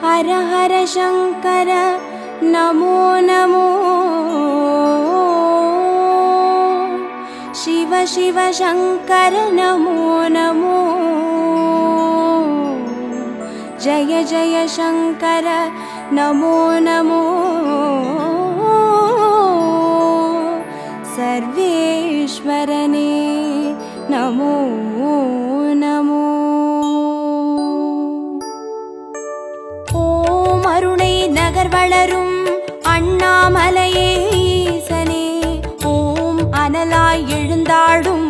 हर हर शंकर नमो नमो शिव शिव शंकर नमो नमो जय जय शंकर नमो नमो सर्वेश्वरने नमो नमो ओम अरुणै नगर वलरुम अण्णामलैये ईसने ओम अनलाय एळुंदाडुम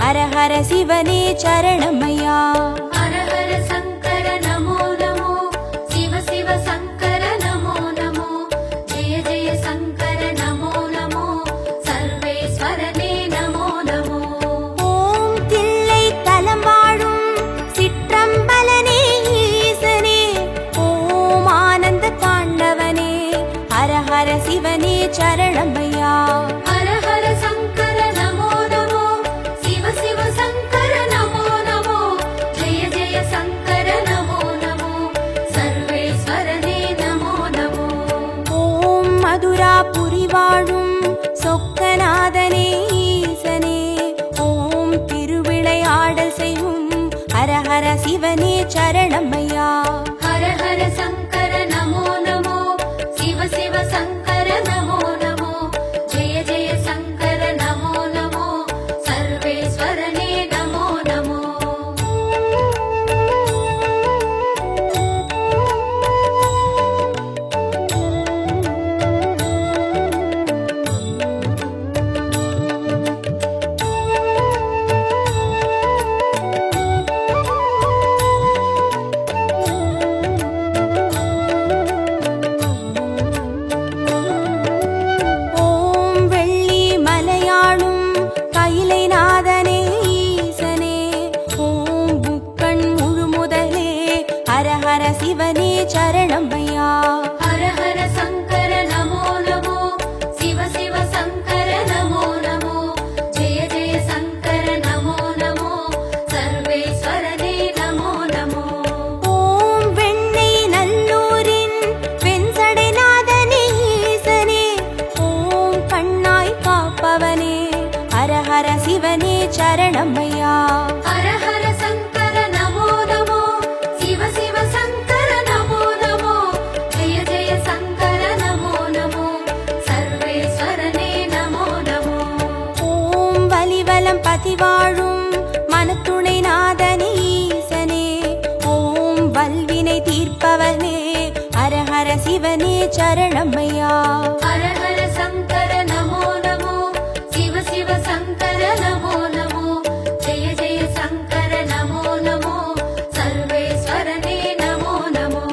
हर हर शिवने चरणमैया हर हर शंकर नमो नमो शिव शिव शंकर नमो नमो जय जय शंकर नमो नमो सर्वेश्वरने नमो नमो ओम तिल्लै तलं वाழும் சிற்றம்பலனே ஈசனே ओम आनंद तांडवने हर हर शिवने चरणमैया हर हर शंकर नमो नमो शिव शिव शंकर नमो नमो जय जय शंकर नमो नमो सर्वेश्वरने नमो नमो ओम मधुरापुरी वाழும் சொக்கநாதனே ஈசனே ஓம் திருவிளையாடல் செய்யும் ஹர ஹர சிவனே சரணமையா हर हर शंकर नमो नमो शिव शिव शंकर नमो नमो जय जय शंकर नमो नमो सर्वेश्वरने नमो नमो ஓம் வெள்ளி மலையாளும் கைலைநாதனே ஈசனே ஓம் புக்கண் முழுமுதலே ஹர ஹர சிவனே சரணமையா हर हर शंकर नमो नमो शिव शिव शंकर नमो नमो जय जय शंकर नमो नमो सर्वेश्वरने नमो नमो ஓம் வெண்ணை நல்லூரின் வெண்சடைநாதனே ஈசனே ஓம் கண்ணாய் காப்பவனே ஹர ஹர சிவனே சரணமையா हर हर शंकर नमो नमो शिव शिव शंकर नमो नमो जय जय शंकर नमो नमो सर्वेश्वरने नमो नमो ஓம் வலிவலம் பதிவாழும் மனத்துணை நாதனே ஈசனே ஓம் வல்வினை தீர்ப்பவனே ஹர ஹர சிவனே சரணமையா हर हर शंकर नमो नमो शिव शिव शंकर नमो नमो जय जय शंकर नमो नमो सर्वेश्वरने नमो नमो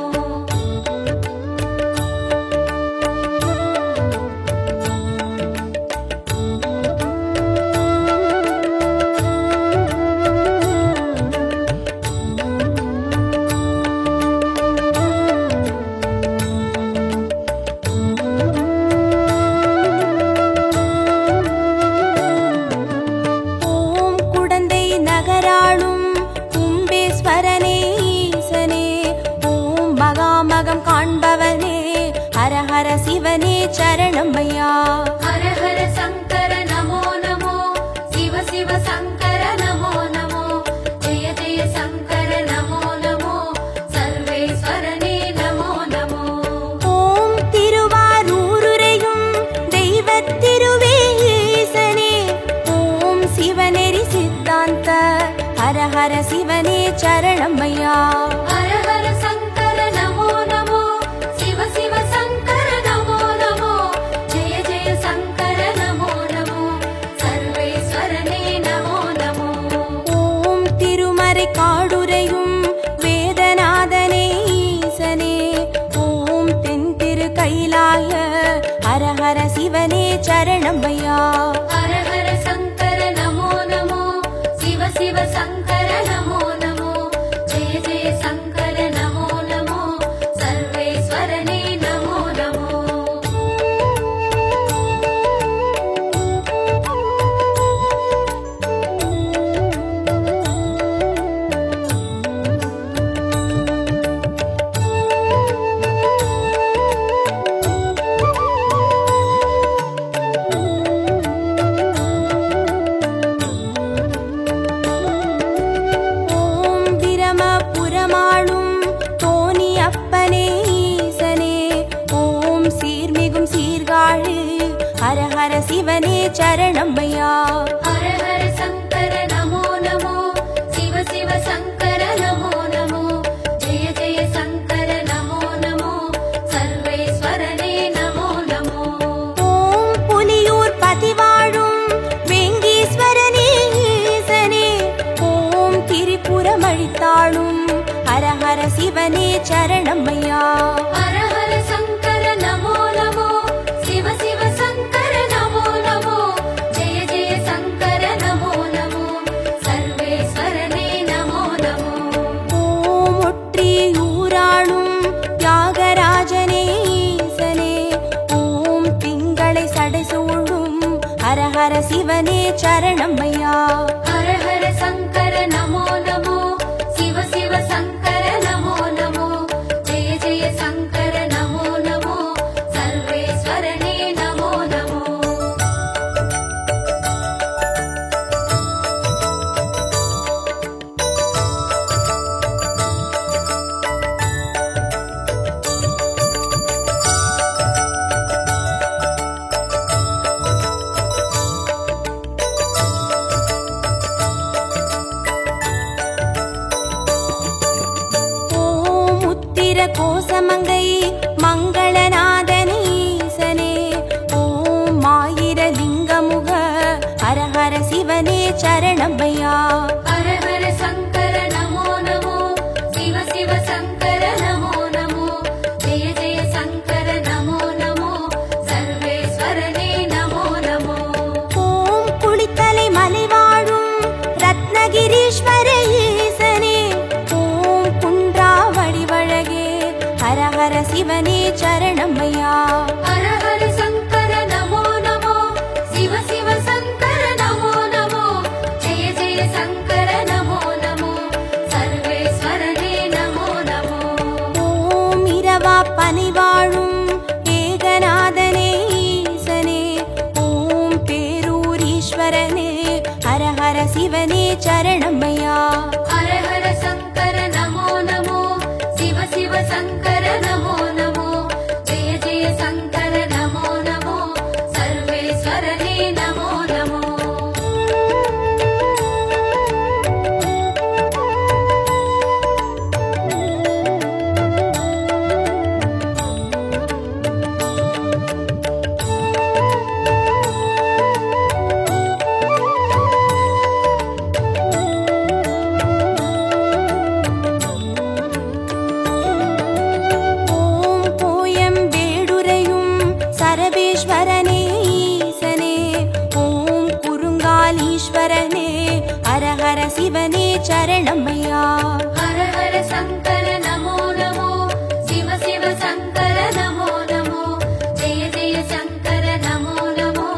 ஓம் குடந்தை நகராளும் கும்பேஸ்வரனே ஈசனே ஓம் மகாமகம் காண்பவனே ஹர ஹர சிவனே சரணமையா हर हर शंकर नमो नमो शिव शिव शंकर नमो नमो जय जय शंकर नमो नमो सर्वेश्वरने नमो नमो ஓம் திருவாரூருரையும் தெய்வத் திருவே ஈசனே ஓம் சிவநெறி சித்தாந்த ஹர ஹர சிவனே சரணமையா हर हर शंकर नमो नमो शिव शिव शंकर नमो नमो जय जय शंकर नमो नमो सर्वेश्वरने नमो नमो ஓம் திருமறை காடுரையும் வேதநாதனே ஈசனே ஓம் தென் திரு கைலாய ஹர ஹர சிவனே சரணமையா हर हर शंकर नमो नमो शिव शिव शंकर नमो नमो जय जय शंकर नमो சரணமையா. ஹர ஹர சங்கர நமோ நமோ, சிவ சிவ சங்கர நமோ நமோ, ஜெய ஜெய சங்கர நமோ நமோ, சர்வேஸ்வரனே நமோ நமோ. ஓம் புலியூர் பதிவாழும் வேங்கீஸ்வரனே ஈசனே, ஓம் திரிபுரம் அழித்தாளும் ஹர ஹர சிவனே சரணமையா. ஹர ஹர சங்கர நமோ நமோ, சிவ சிவ சங்கர நமோ நமோ, ஜெய ஜெய சங்கர நமோ நமோ, சர்வேஸ்வரனே நமோ நமோ. ஓம் ஒற்றியூராளும் தியாகராஜனே ஈசனே, ஓம் திங்களை சடைசூழும் ஹர ஹர சிவனே சரணமையா. ஹர ஹர சங்கர நமோ நமோ, சிவ சிவ சங்கர நமோ நமோ, ஜெய ஜெய சங்கர நமோ நமோ, சர்வேஸ்வரனே நமோ நமோ. ஓம் உத்திர கோசமங்கை மங்களநாதனே ஈசனே, ஓம் ஆயிரலிங்கமுக ஹர ஹர சிவனே சரணமையா. ஹர ஹர சங்கர நமோ நமோ, சிவ சிவ சங்கர நமோ நமோ, ஜெய ஜெய சங்கர நமோ நமோ, சர்வேஸ்வரனே நமோ நமோ. ஓம் குளித்தலை மலை வாழும் ரத்னகிரீஸ்வர ஈசனே, ஓம் குன்றா வடிவழகே ஹர ஹர சிவனே சரணமையா. ஹர ஹர சங்கர நமோ நமோ, சிவ சிவ சங்கர நமோ நமோ, ஜெய ஜெய சங்கர நமோ நமோ, சர்வேஸ்வரனே நமோ நமோ. ஓம் இரவா பனை வாழும் ஏகநாதனே ஈசனே, ஓம் பேரூரீஸ்வரனே ஹர ஹர சிவனே சரணமையா. ஹர ஹர சங்கர நமோ நமோ, சிவ சிவ சங்கர நமோ நமோ, ஜெய ஜெய சங்கர நமோ நமோ, சர்வேஸ்வரனே நமோ நமோ. ஓம் கோயம் வேடுரையும் சரபேஸ்வரனே ஈசனே, ஓம் குறுங்காலீஸ்வரனே ஹர ஹர சிவனே சரணமையா. ஹர ஹர சங்கர நமோ நமோ, சிவ சிவ சங்கர நமோ நமோ, ஜெய ஜெய சங்கர நமோ நமோ,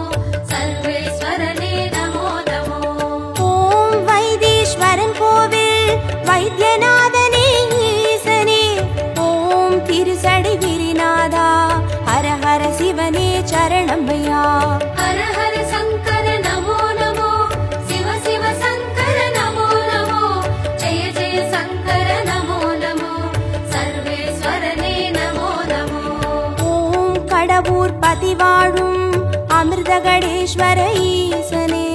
சர்வேஸ்வரனே நமோ நமோ. ஓம் வைத்தீஸ்வரன் கோவில் வைத்தியநாதனே ஈசனே, ஓம் திருசடை விரிநாதா ஹர ஹர சிவனே சரணமையா. ஹர ஹர சங்கர நமோ நமோ, சிவ சிவ சங்கர நமோ நமோ, ஜெய ஜெய சங்கர நமோ நமோ, சர்வேஸ்வரனே நமோ நமோ. ஓம் கடவுர் பதிவாழும் அமிர்தகடேஸ்வர ஈசனே,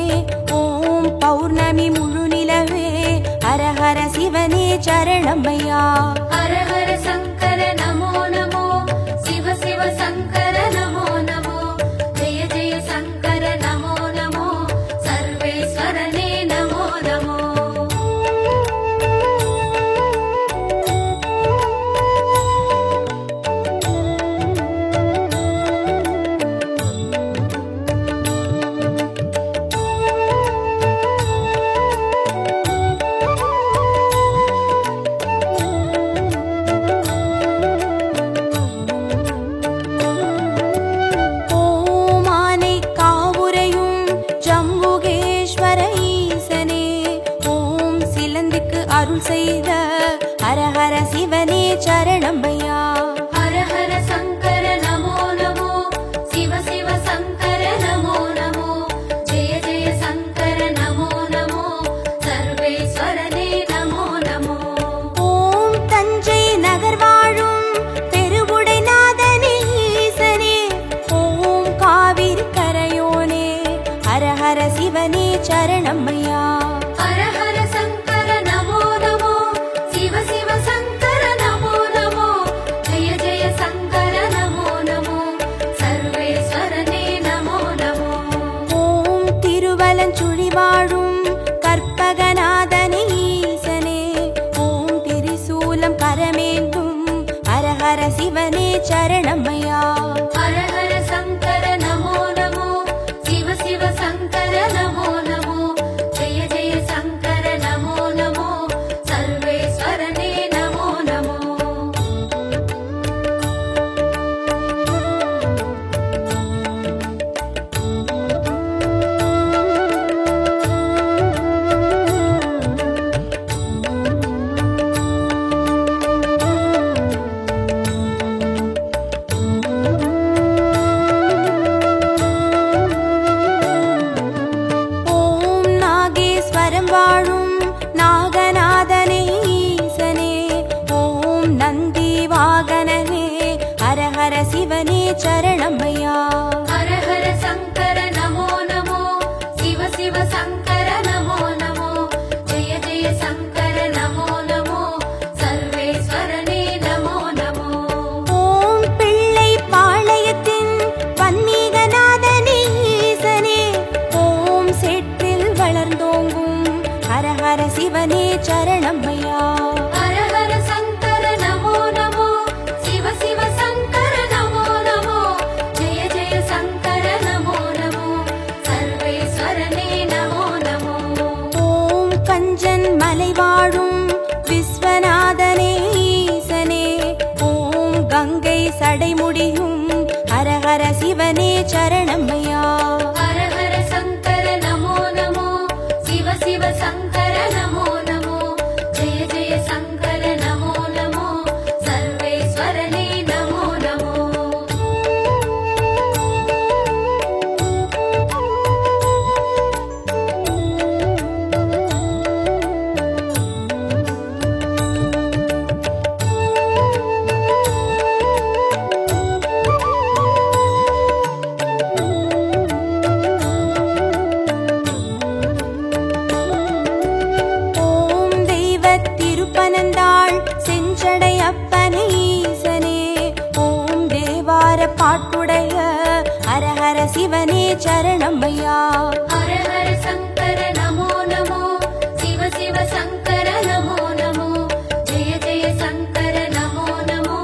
ஓம் பௌர்ணமி முழு நிலவே ஹர ஹர சிவனே சரணமையா. ஹர ஹர சங்கர நமோ நமோ, சிவ சிவ சங்கர நமோ நமோ, ஜெய ஜெய சங்கர நமோ நமோ, சர்வேஸ்வரனே நமோ நமோ. ஓம் ஆனை காவுரையும் ஜம்புகேஸ்வர ஈசனே, ஓம் சிலந்திக்கு அருள் செய்த ஹர ஹர சிவனே சரணமையா. ஹர ஹர சங்கர நமோ நமோ, சிவ சிவ சங்கர நமோ நமோ, ஜெய ஜெய சங்கர நமோ நமோ, சர்வேஸ்வரனே நமோ நமோ. ஓம் தஞ்சை நகர் வாழும் பெருவுடைநாதனே ஈசனே, ஓம் காவிரி கரையோனே ஹர சரணமையா. ஹர ஹர சங்கர நமோ நமோ, சிவ சிவ சங்கர நமோ நமோ, ஜெய ஜெய சங்கர நமோ நமோ, சர்வேஸ்வரனே நமோ நமோ. செஞ்சடையப்பனே ஈசனே, ஓம் தேவார பாட்டுடைய ஹரஹர சிவனே சரணமையா. ஹர ஹர சங்கர நமோ நமோ, சிவ சிவ சங்கர நமோ நமோ, ஜெய ஜெய சங்கர நமோ நமோ,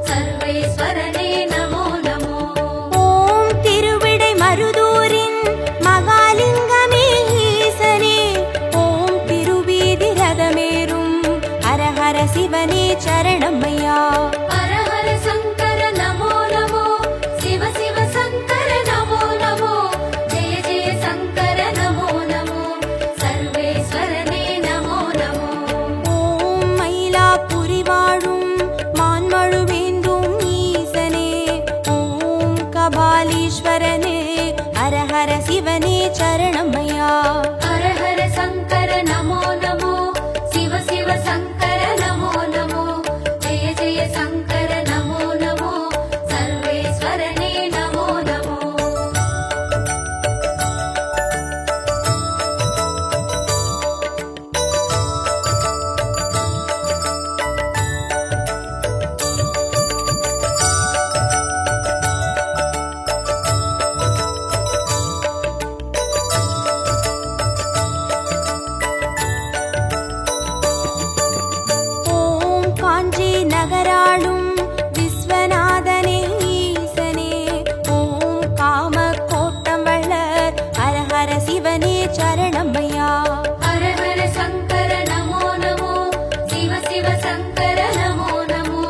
சர்வேஸ்வரனே நமோ நமோ. ஓம் திருவிடை மருதூரின் மகாலிங்கமே ஈசனே, ஓம் திருவீதி ரதமேறும் ஹரஹர சிவனே சரணமையா. ஹர ஹர சங்கர நமோ நமோ, சிவ சிவ சங்கர நமோ நமோ, ஜெய ஜெய சங்கர நமோ நமோ, சர்வேஸ்வரனே நமோ நமோ. ஓம் மயிலாப்புரி வாழும் மான்மழுவேந்தும் ஈசனே, ஓம் கபாலீஸ்வரனே ஹரஹர சிவனே சரணமையா. ஹர ஹர சங்கர நமோ நமோ, சிவ சிவ சங்கர நமோ நமோ, ஜெய ஜெய சங்கர நமோ நமோ, சர்வேஸ்வரனே நமோ நமோ. ஓம் காஞ்சி நகராளும் விஸ்வநாதனே ஈசனே, ஓம் காம கோட்டம் வளர் ஹரஹர சிவனே சரணமையா. ஹர ஹர சங்கர நமோ நமோ, சிவ சிவ சங்கர நமோ நமோ,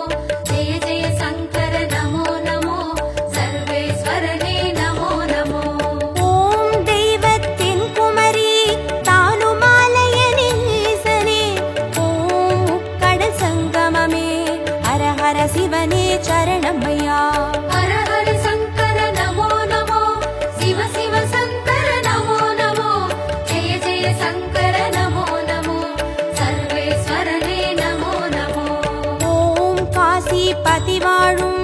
ஜெய ஜெய சங்கர நமோ நமோ, சர்வேஸ்வரனே நமோ நமோ. ஓம் தெய்வத்தின் குமரி தானுமாலயனே ஈசனே, ஓம் முக்கடல் சங்கமமே ஹரஹர சிவனே சரணமையா. ஹர ஹர சங்கர நமோ நமோ, சிவ சிவ சங்கர நமோ நமோ, ஜெய ஜெய சங்கர நமோ நமோ, சர்வேஸ்வரனே நமோ நமோ. ஓம் காசி பதிவாழும்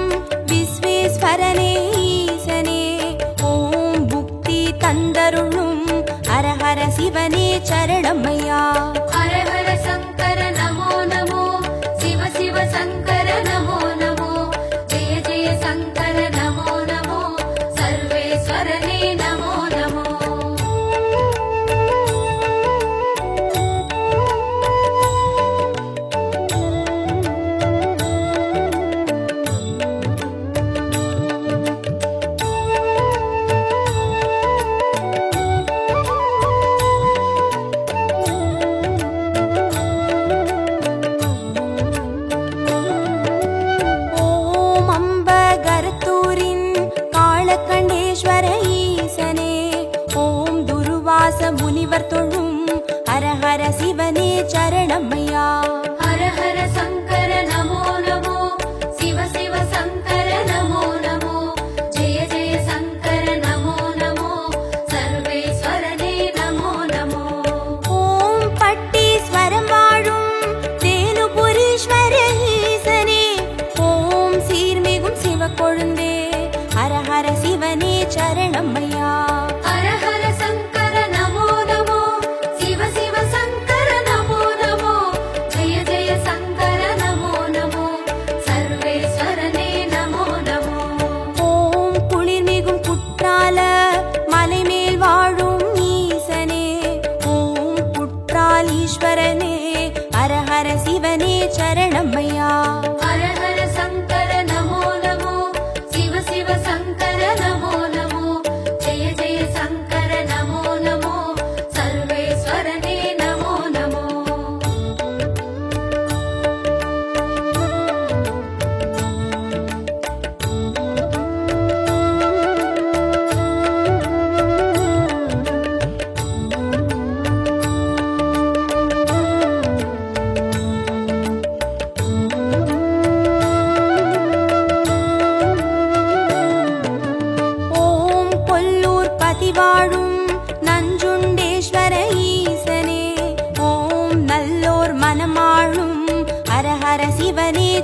விஸ்வேஸ்வரனே ஈசனே, ஓம் புக்தி தந்தருளும் ஹரஹர சிவனே சரணமையா. ஹர ஹர சங்கர நமோ நமோ, சிவ சிவ சங்கர நமோ நமோ, ஜெய ஜெய சங்கர நமோ நமோ, சர்வேஸ்வரனே நமோ நமோ. ஓம் அம்பகரத்தூரின் காளகண்டேஸ்வர ஈசனே, ஓம் துருவாச முனிவர் தொழும் ஹரஹர சிவனே சரணமையா. ஹர ஹர சங்கர நமோ நமோ, சிவ சிவ சங்கர நமோ நமோ, ஜெய ஜெய சங்கர நமோ நமோ, சர்வேஸ்வரனே நமோ நமோ. ஓம் பட்டீஸ்வரம் வாழும் தேனுபுரீஸ்வர ஈசனே, ஓம் சீர்மிகும் சிவக்கொழுந்தே ஹரஹர சிவனே சரணமையா. ஹர ஹர சங்கர நமோ நமோ, சிவ சிவ சங்கர நமோ நமோ, ஜெய ஜெய சங்கர நமோ நமோ, சர்வேஸ்வரனே நமோ நமோ. ஓம் குளிர்மிகும் குற்றால மலைமேல் வாழும் ஈசனே, ஓம் குற்றாலீஸ்வரனே ஹரஹர சிவனே சரணமையா. ஹர ஹர சங்கர நமோ நமோ, சிவ சிவ சங்கர நமோ நமோ, ஜெய ஜெய சங்கர நமோ நமோ, சர்வேஸ்வரனே நமோ நமோ.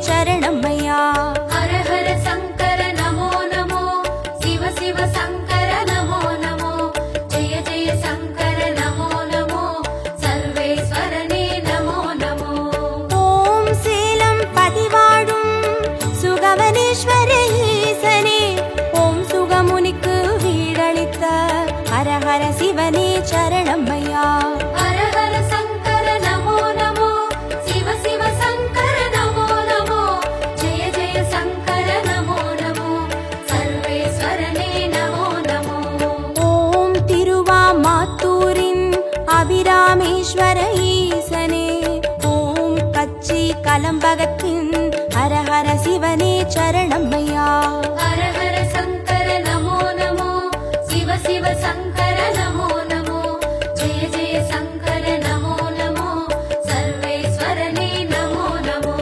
சரணம்மையா. ஹர ஹர சங்கர நமோ நமோ, சிவ சிவ சங்கர நமோ நமோ, ஜெய ஜெய சங்கர நமோ நமோ, சர்வேஸ்வரனே நமோ நமோ. ஓம் சேலம் பதிவாடும் சுகவனேஸ்வர ஈசனே, ஓம் சுகமுனிக்கு வீடளித்த ஹர ஹர சிவனே சரணம்மையா. ஹர ஹர சங்கர நமோ நமோ, சிவ சிவ சங்கர நமோ நமோ, ஜெய ஜெய சங்கர நமோ நமோ, சர்வேஸ்வரனே நமோ நமோ. ஓம் திருவாமாத்தூரின் அபிராமேஸ்வர ஈசனே, ஓம் கச்சி கலம்பகத்தின் ஹர ஹர சிவனே சரணம்மையா. ஹர ஹர சங்கர நமோ நமோ, சிவ சிவ சங்கர நமோ நமோ, ஜெய ஜெய சங்கர நமோ நமோ, சர்வேஸ்வரனே நமோ நமோ.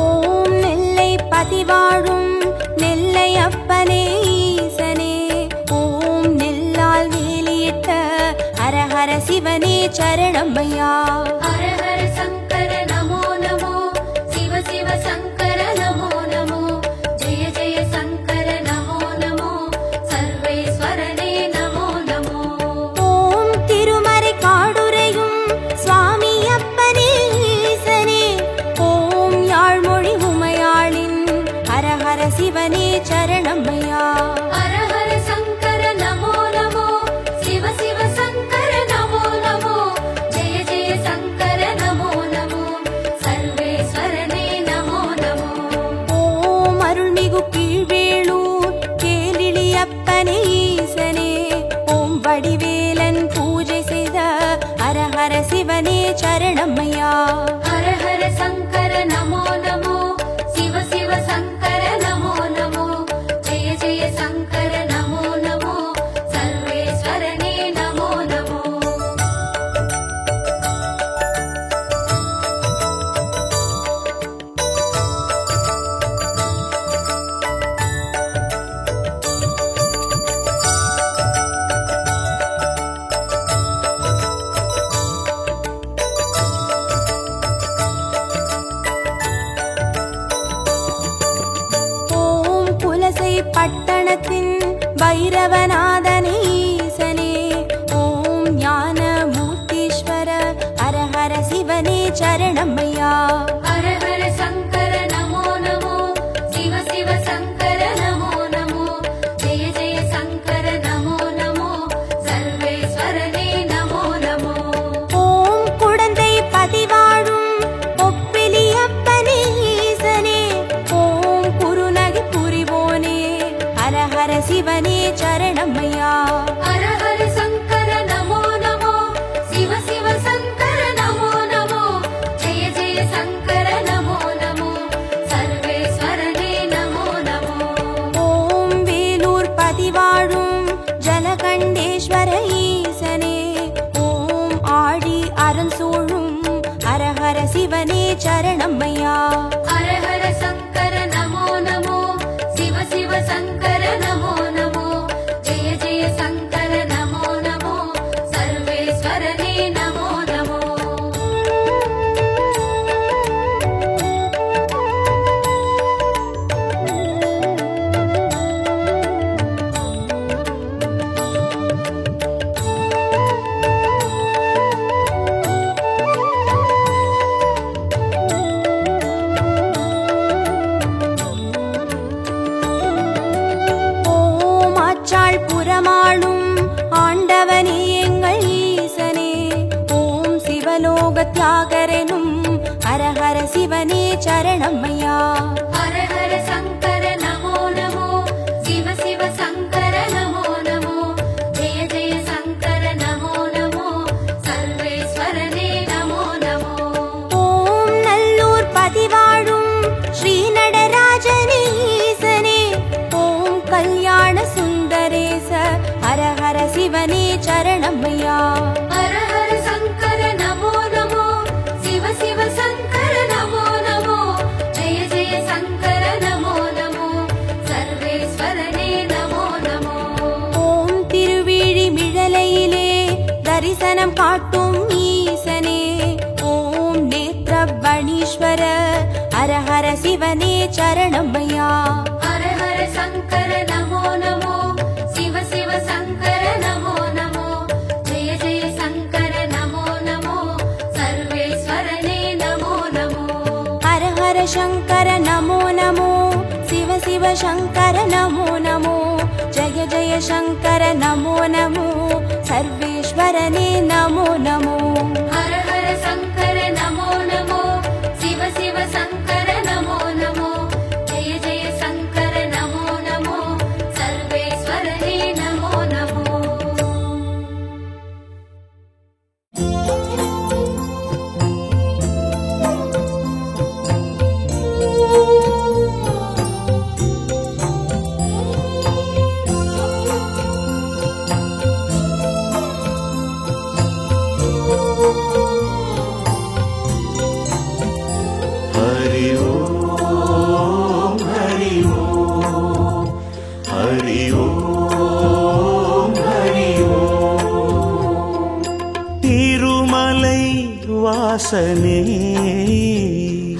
ஓம் நெல்லை பதிவாழும் நெல்லை அப்பனே ஈசனே, ஓம் நெல்லால் வேலியிட்ட ஹர ஹர சிவனே சரணம்மையா. ஹர ஹர சங்கர நமோ நமோ, சிவ சிவ சங்கர நமோ நமோ, ஜெய ஜெய சங்கர நமோ நமோ, சர்வேஸ்வரனே நமோ நமோ. ஓம் திருமறை காடுரையும் சுவாமி அப்பனே ஈசனே, ஓம் யாழ்மொழி உமையாளின் ஹர ஹர சிவனே சரணம்மையா. ஹர ஹர சங்கர நமோ நமோ, சிவ சிவ சங்கர நமோ நமோ, ஜெய ஜெய சங்கர நமோ நமோ, சர்வேஸ்வரனே நமோ நமோ. ஓம் அருள்மிகு கீழ்வேளூர் கேளிலி அப்பனே ஈசனே, ஓம் வடிவேலன் பூஜை செய்த ஹர ஹர சிவனே சரணம்மையா. ஹர ஹர சங்கர நமோ நமோ, சிவ சிவ சங்கர நமோ நமோ, ஜெய ஜெய சங்கர நமோ நமோ, சர்வேஸ்வரனே நமோ நமோ. ஓம் புலசை பட்டணத்தின் பைரவநாதனே ஈசனே, ஓம் ஞான மூர்த்தீஸ்வர ஹர ஹர சிவனே சரணம்மையா. ஹர ஹர சங்கர நமோ நமோ, சிவ சிவ சங்கர நமோ நமோ, ஜெய ஜெய சங்கர நமோ நமோ, சர்வேஸ்வரனே நமோ நமோ. ஓம் குடந்தை பதிவாழும் ஒப்பிலி அப்பனே ஈசனே, ஓம் குருநகை புரிவோனே ஹர ஹர சிவனே சரணம்மையா. ஹர ஹர சங்கர நமோ நமோ, சிவ சிவ சங்கர நமோ நமோ, ஜெய ஜெய சங்கர நமோ நமோ, சர்வேஸ்வரனே நமோ நமோ. ஓம் வேலூர் பதிவாழும் ஜலகண்டேஸ்வர ஈசனே, ஓம் ஆடி அரண் சூழும் ஹர ஹர சிவனே சரணம்மையா. ஹர ஹர சங்கர நமோ நமோ, சிவ சிவ சங்கர நமோ நமோ, ஜெய ஜெய சங்கர நமோ நமோ, சர்வேஸ்வரனே நமோ நமோ. ஓம் ஆச்சாள் புறமாளும் ஆண்டவனே எங்கள் ஈசனே, ஓம் சிவலோக தியாகரெனும் ஹர ஹர சிவனே சரணம்மையா. ஹர ஹர சங்கர நமோ நமோ, சிவ சிவ சங்கர நமோ நமோ, ஜெய ஜெய சங்கர நமோ நமோ, சர்வேஸ்வரனே நமோ நமோ. ஓம் நல்லூர் பதிவாழும் ஸ்ரீ நடராஜனே ஈசனே, ஓம் கல்யாண சுந்தரேச ஹர ஹர சிவனே சரணமையா. ஹர ஹர சங்கர நமோ நமோ, சிவ சிவ சங்கர நமோ நமோ, ஜெய ஜெய சங்கர நமோ நமோ, சர்வேஸ்வரனே நமோ நமோ. ஓம் திருவிழிமிழலையிலே தரிசனம் காட்டும் ஈசனே, ஓம் நேத்ரவணீஸ்வர ஹர ஹர சிவனே சரணமையா. ஹர ஹர சங்கர நமோ நமோ, சிவ சிவ சங்கர நமோ நமோ, ஜெய ஜெய சங்கர நமோ நமோ, சர்வேஸ்வரனே நமோ நமோ. ஹர ஹர சங்கர நமோ நமோ, சிவ சிவ சங்கர நமோ நமோ, ஜெய ஜெய சங்கர நமோ நமோ, சர்வேஸ்வரனே நமோ நமோ. ஹர ஹர சங்கர நமோ நமோ, சிவ சிவ சங்கர நமோ நமோ, ஜெய ஜெய சங்கர நமோ நமோ, சர்வேஸ்வரனே நமோ நமோ. हरि ओम हरि ओम हरि ओम हरि ओम तिरुमलै वासने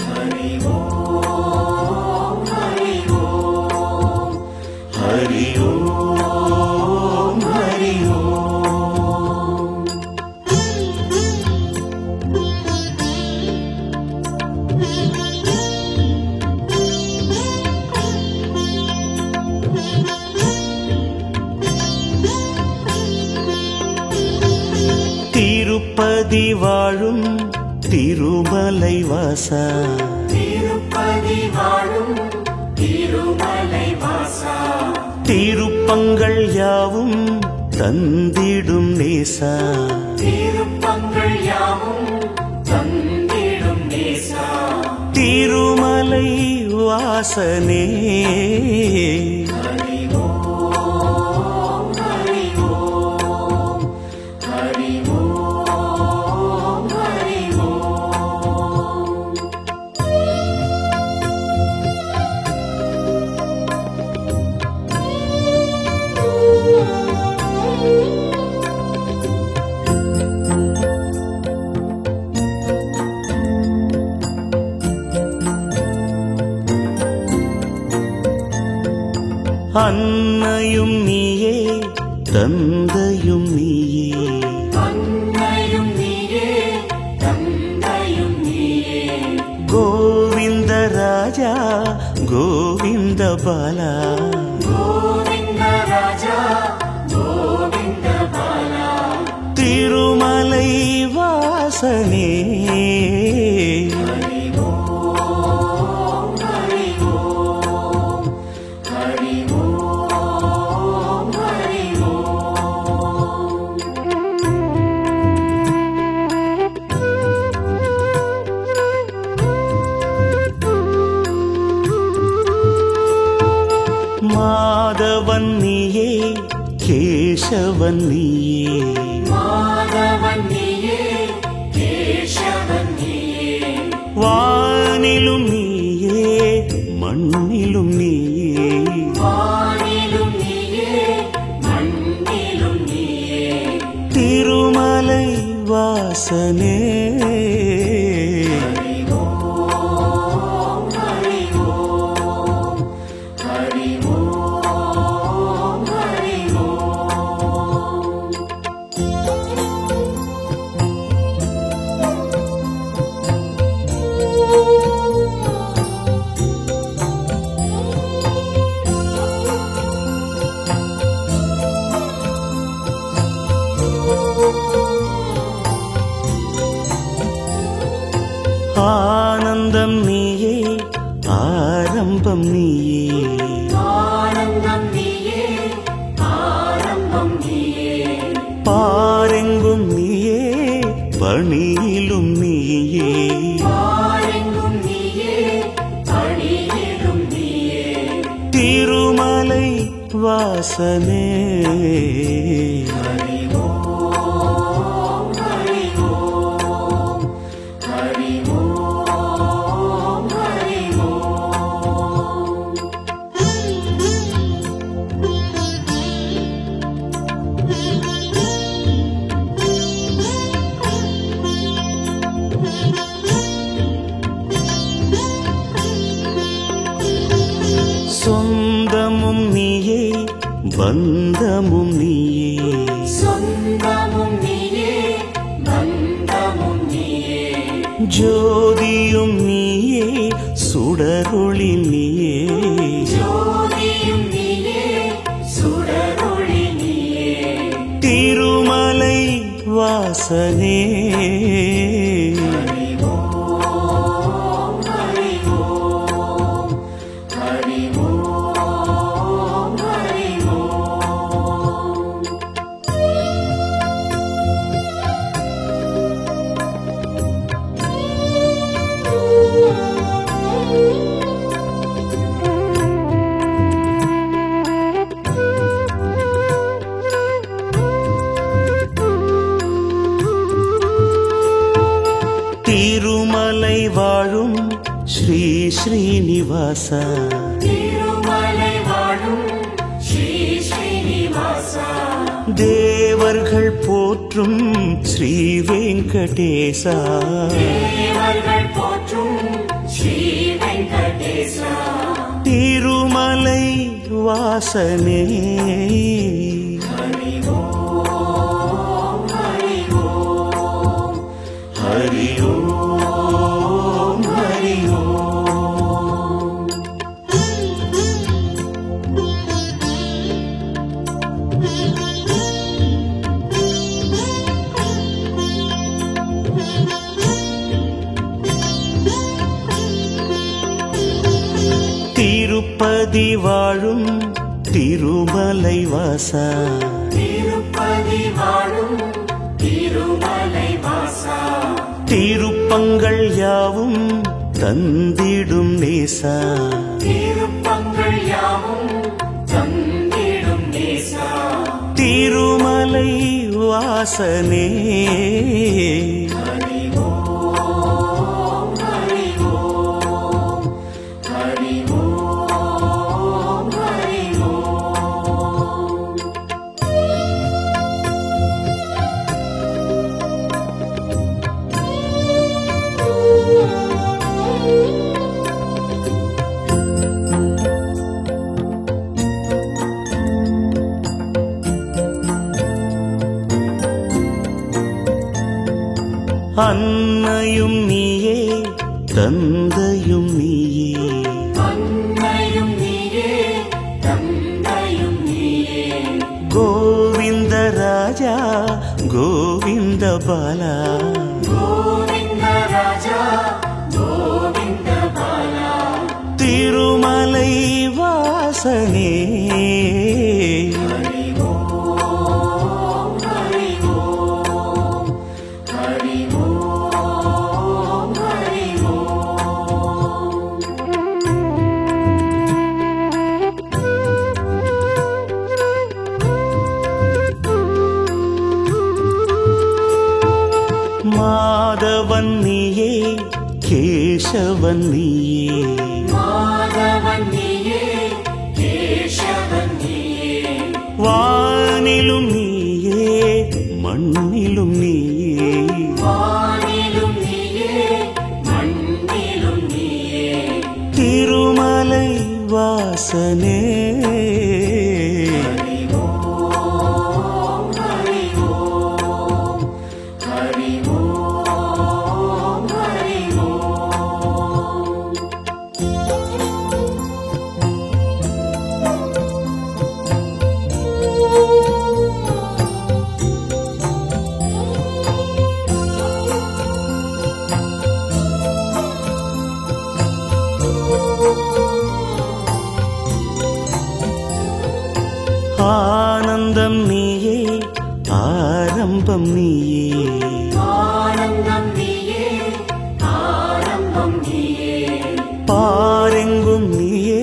हरि ओम हरि ओम हरि ओम हरि ओम. திருப்பதி வாழும் திருமலை வாசா, திருப்பதி வாழும் திருமலை வாசா, திருப்பங்கள் யாவும் தந்திடும் நேசா, திருப்பங்கள் யாவும் தந்திடும் நேசா, திருமலை வாசனே. ஹரி ஓம் ஹரி ஓம் ஹரி ஓம் ஹரி ஓம். அன்னையும் நீயே தந்தையும் நீயே, அன்னையும் நீயே தந்தையும் நீயே, கோவிந்த ராஜா கோவிந்த பாலா, கோவிந்த ராஜா கோவிந்த பாலா, திருமலை வாசனே. ஹரி ஓம் ஹரி ஓம் ஹரி ஓம் ஹரி ஓம். மாதவன் நீயே கேசவன் நீயே, மாதவன் நீயே கேசவன் நீயே, வானிலும் நீயே மண்ணிலும் நீயே, வானிலும் நீயே மண்ணிலும் நீயே, திருமலை வாசனே. ஹரி ஓம் ஹரி ஓம் ஹரி ஓம் ஹரி ஓம். ஆனந்தம் நீயே ஆரம்பம் நீயே, ஆனந்தம் நீயே ஆரம்பம் நீயே, பாரெங்கும் நீயே பணியிலும் நீயே, பாரெங்கும் நீயே பணியிலும் நீயே, திருமலை வாசனே. ஜோதியும் நீயே சுடரொளி நீயே ஜோதியும் நீயே சுடரொளி நீயே திருமலை வாசனே ஹரி ஓம் ஹரி ஓம் ஹரி ஓம் ஹரி ஓம் திருமலை வாழும் ஸ்ரீ ஸ்ரீனிவாசா திருமலை வாழும் ஸ்ரீ ஸ்ரீனிவாசா தேவர்கள் போற்றும் ஸ்ரீ வெங்கடேசா தேவர்கள் போற்றும் ஸ்ரீ வெங்கடேசா திருமலை வாசனே ஹரி ஓம் ஹரி ஓம் ஹரி ஓம் ஹரி ஓம். திருப்பதி வாழும் திருமலை வாசா திருப்பதி வாழும் திருமலை வாசா திருப்பங்கள் யாவும் தந்திடும் நேசா திருப்பங்கள் யாவும் தந்திடும் நேசா திருமலை வாசனே ஹரி ஓம் ஹரி ஓம் ஹரி ஓம் ஹரி ஓம் அன்னையும் நீயே தந்தையும் நீயே அன்னையும் நீயே தந்தையும் நீயே கோவிந்த ராஜா கோவிந்த பாலா கோவிந்த ராஜா கோவிந்த பாலா திருமலை வாசனே ஹரி ஓம் ஹரி ஓம் ஹரி ஓம் ஹரி ஓம் மாதவன் நீயே கேசவன் நீயே மாதவன் நீயே கேசவன் நீயே வானிலும் நீயே மண்ணிலும் நீயே வானிலும் நீயே மண்ணிலும் நீயே திருமலை வாசனே ஹரி ஓம் ஹரி ஓம் ஹரி ஓம் ஹரி ஓம் ஆனந்தம் நீயே ஆரம்பம் நீயே ஆனந்தம் நீயே ஆரம்பம் நீயே பாரெங்கும் நீயே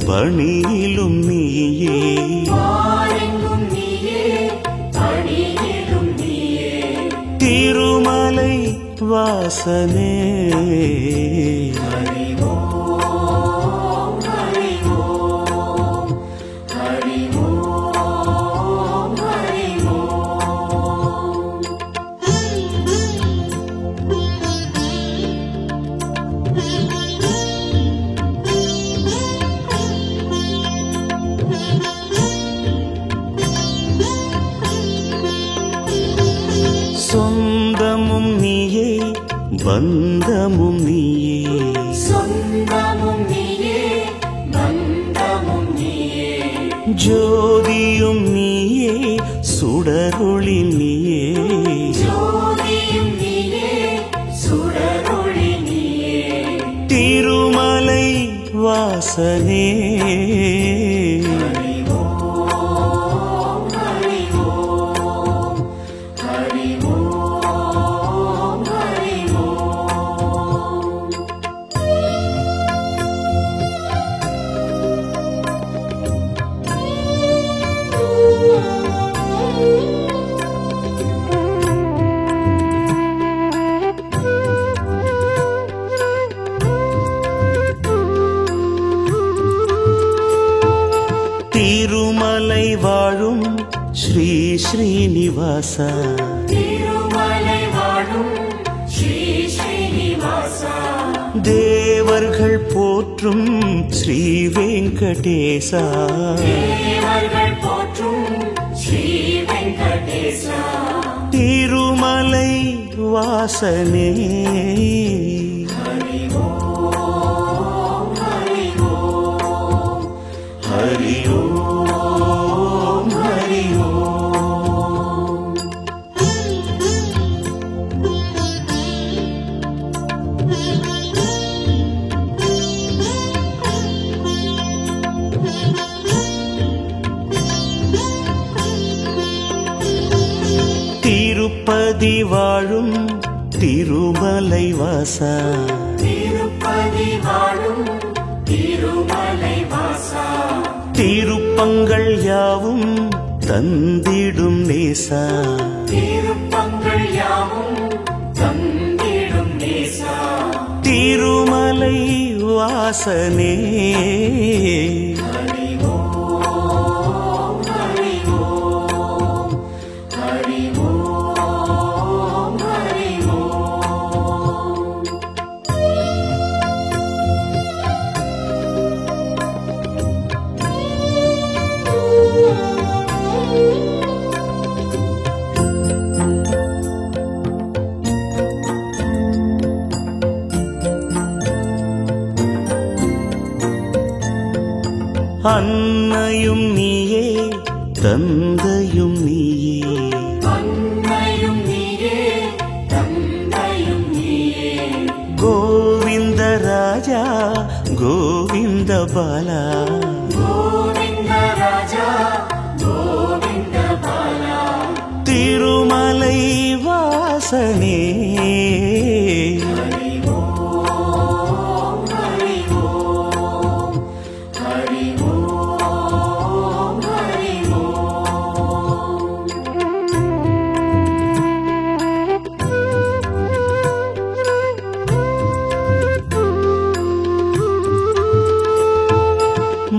பணியிலும் நீயே பாரெங்கும் நீயே பணியிலும் நீயே திருமலை வாசனே ஹரி ஓம் ஹரி ஓம் ஹரி ஓம் ஹரி ஓம் சொந்தமும் நீயே பந்தமும் நீயே சொந்தமும் நீயே பந்தமும் நீயே ஜோதியும் நீயே சுடரொளி நீயே ஜோதியும் நீயே சுடரொளி நீயே திருமலை வாசனே ஹரி ஓம் ஹரி ஓம் ஹரி ஓம் ஹரி ஓம் திருமலை வாழும் ஸ்ரீ ஸ்ரீனிவாசா திருமலை வாழும் ஸ்ரீ ஸ்ரீனிவாசா தேவர்கள் போற்றும் ஸ்ரீ வெங்கடேசா தேவர்கள் போற்றும் ஸ்ரீ வெங்கடேசா திருமலை வாசனே ஹரி ஓம் ஹரி ஓம் ஹரி ஓம் ஹரி ஓம் திருப்பதி வாழும் திருமலை வாசா திருப்பதி வாழும் திருமலை வாசா திருப்பங்கள் யாவும் தந்திடும் நேசா திருப்பங்கள் யாவும் தந்திடும் நேசா திருமலை வாசனே ஹரி ஓம் ஹரி ஓம் ஹரி ஓம் ஹரி ஓம் அன்னையும் நீயே தந்தையும் நீயே அன்னையும் நீயே தந்தையும் நீயே கோவிந்த ராஜா கோவிந்த பாலா கோவிந்த ராஜா கோவிந்த பாலா திருமலை வாசனே ஹரி ஓம் ஹரி ஓம் ஹரி ஓம் ஹரி ஓம்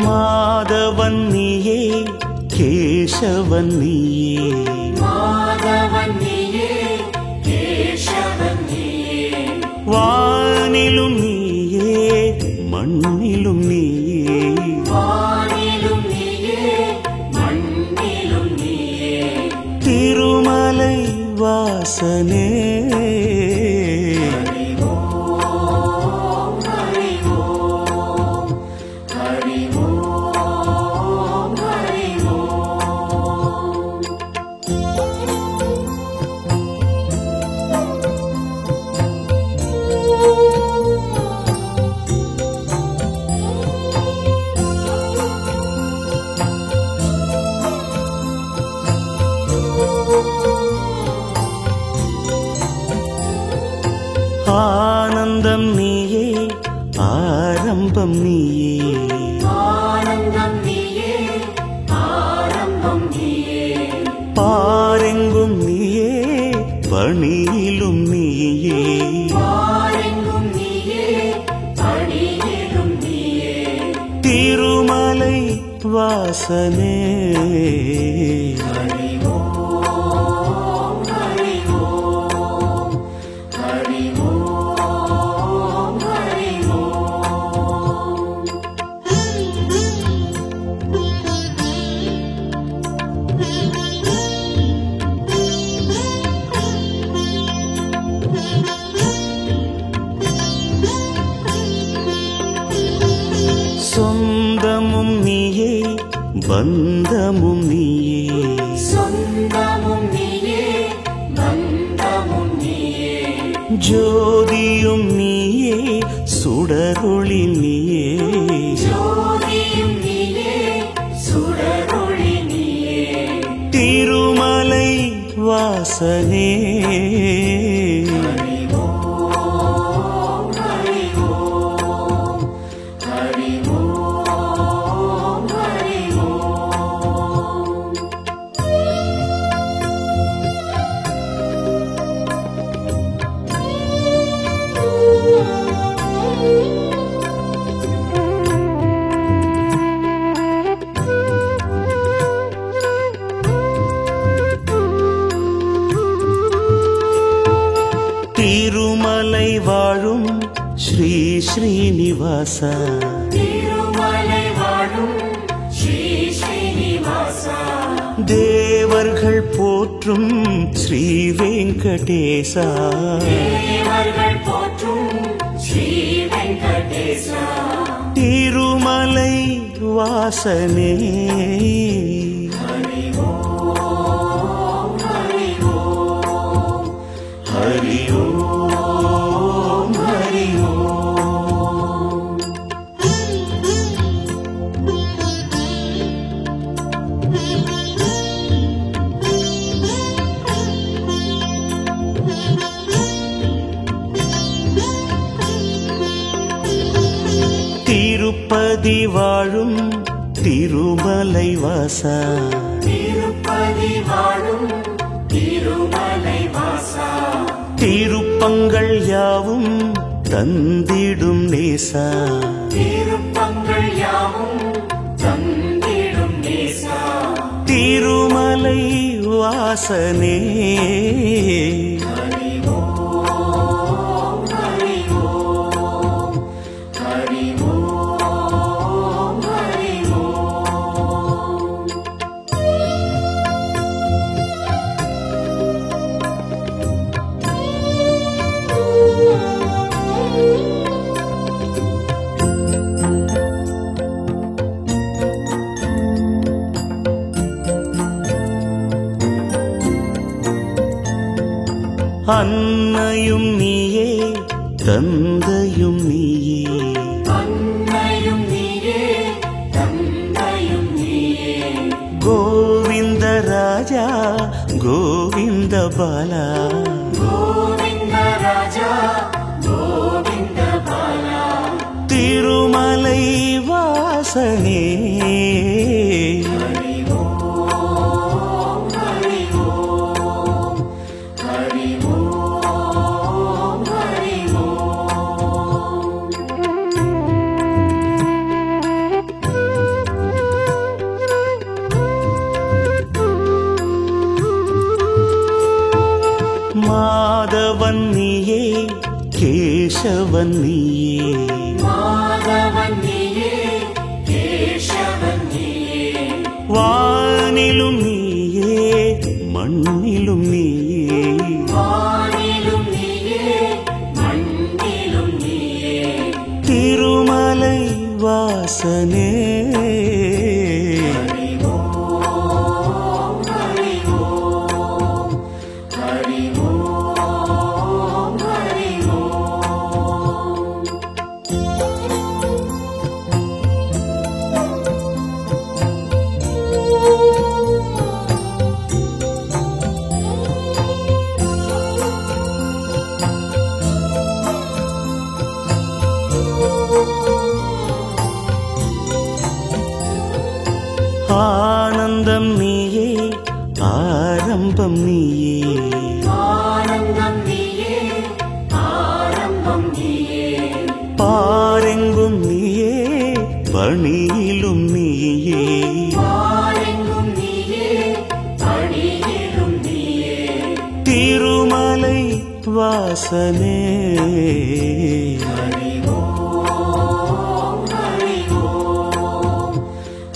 மாதவன் நீயே கேசவன் நீயே மாதவன் நீயே கேசவன் நீயே வானிலும் நீயே மண்ணிலும் நீயே வானிலும் நீயே மண்ணிலும் நீயே திருமலை வாசனே ஹரி ஓம் ஹரி ஓம் ஹரி ஓம் ஹரி ஓம் ஆனந்தம் நீயே ஆரம்பம் நீயே ஆனந்தம் நீயே ஆரம்பம் நீயே பாரெங்கும் நீயே பணியிலும் நீயே பாரெங்கும் நீயே பணியிலும் நீயே திருமலை வாசனே ஹரி ஓம் ஹரி ஓம் ஹரி ஓம் ஹரி ஓம் பந்தமும் நீயே சொந்தமும் நீயே பந்தமும் நீயே ஜோதியும் நீயே சுடரொளி நீயே ஜோதியும் நீயே சுடரொளி நீயே திருமலை வாசனே ஹரி ஓம் ஹரி ஓம் ஹரி ஓம் ஹரி ஓம் திருமலை வாழும் ஸ்ரீ ஸ்ரீனிவாசா திருமலை வாழும் ஸ்ரீ ஸ்ரீனிவாசா தேவர்கள் போற்றும் ஸ்ரீ வெங்கடேசா தேவர்கள் போற்றும் ஸ்ரீ வெங்கடேசா திருமலை வாசனே ஹரி ஓம் ஹரி ஓம் ஹரி ஓம் ஹரி ஓம் திருப்பதி வாழும் திருமலை வாசா திருப்பதி வாழும் திருமலை வாசா திருப்பங்கள் யாவும் தந்திடும் நேசா திருப்பங்கள் யாவும் தந்திடும் நேசா திருமலை வாசனே ஹரி ஓம் ஹரி ஓம் ஹரி ஓம் ஹரி ஓம் அன்னையும் நீயே தந்தையும் நீயே அன்னையும் நீயே தந்தையும் நீயே கோவிந்த ராஜா கோவிந்த பாலா கோவிந்த ராஜா கோவிந்த பாலா திருமலை வாசனே ஹரி ஓம் ஹரி ஓம் ஹரி ஓம் ஹரி ஓம் மாதவன் நீயே கேசவன் நீயே மாதவன் நீயே கேசவன் நீயே வானிலும் நீயே மண்ணிலும் நீயே வானிலும் நீயே மண்ணிலும் நீயே திருமலை வாசனே ஹரி ஓம் ஹரி ஓம் ஹரி ஓம் ஹரி ஓம் ஆனந்தம் நீயே ஆரம்பம் நீயே ஆனந்தம் நீயே ஆரம்பம் நீயே பாரெங்கும் நீயே பணியிலும் நீயே பாரெங்கும் நீயே பணியிலும் நீயே திருமலை வாசனே ஹரி ஓம் ஹரி ஓம்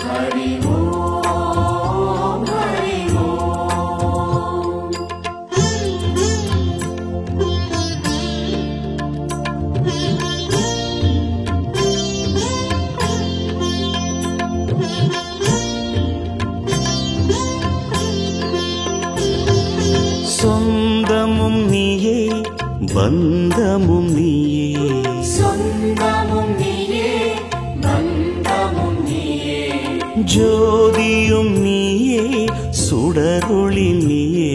ஹரி ஓம் ஹரி ஓம் பந்தமும் நீயே சொந்தமும் நீயே பந்தமும் நீயே ஜோதியும் நீயே சுடரொளி நீயே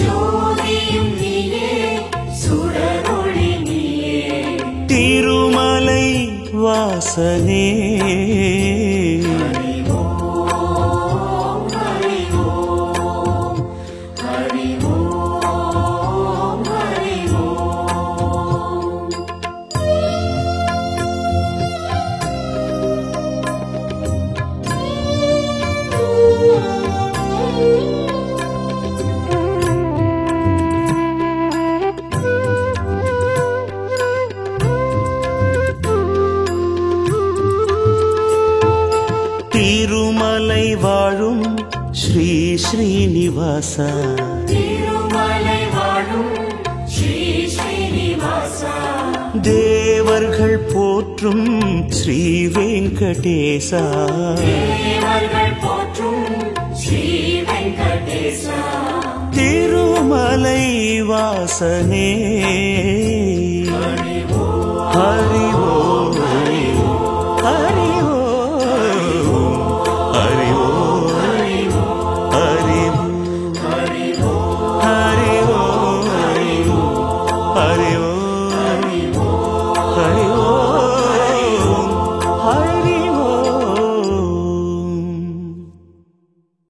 ஜோதியும் நீயே சுடரொளி நீயே திருமலை வாசனே திருமலை வாழும் ஸ்ரீ ஸ்ரீனிவாசா திருமலை வாழும் ஸ்ரீ ஸ்ரீனிவாசா தேவர்கள் போற்றும் ஸ்ரீ வெங்கடேசா தேவர்கள் போற்றும் ஸ்ரீ வெங்கடேசா திருமலை வாசனே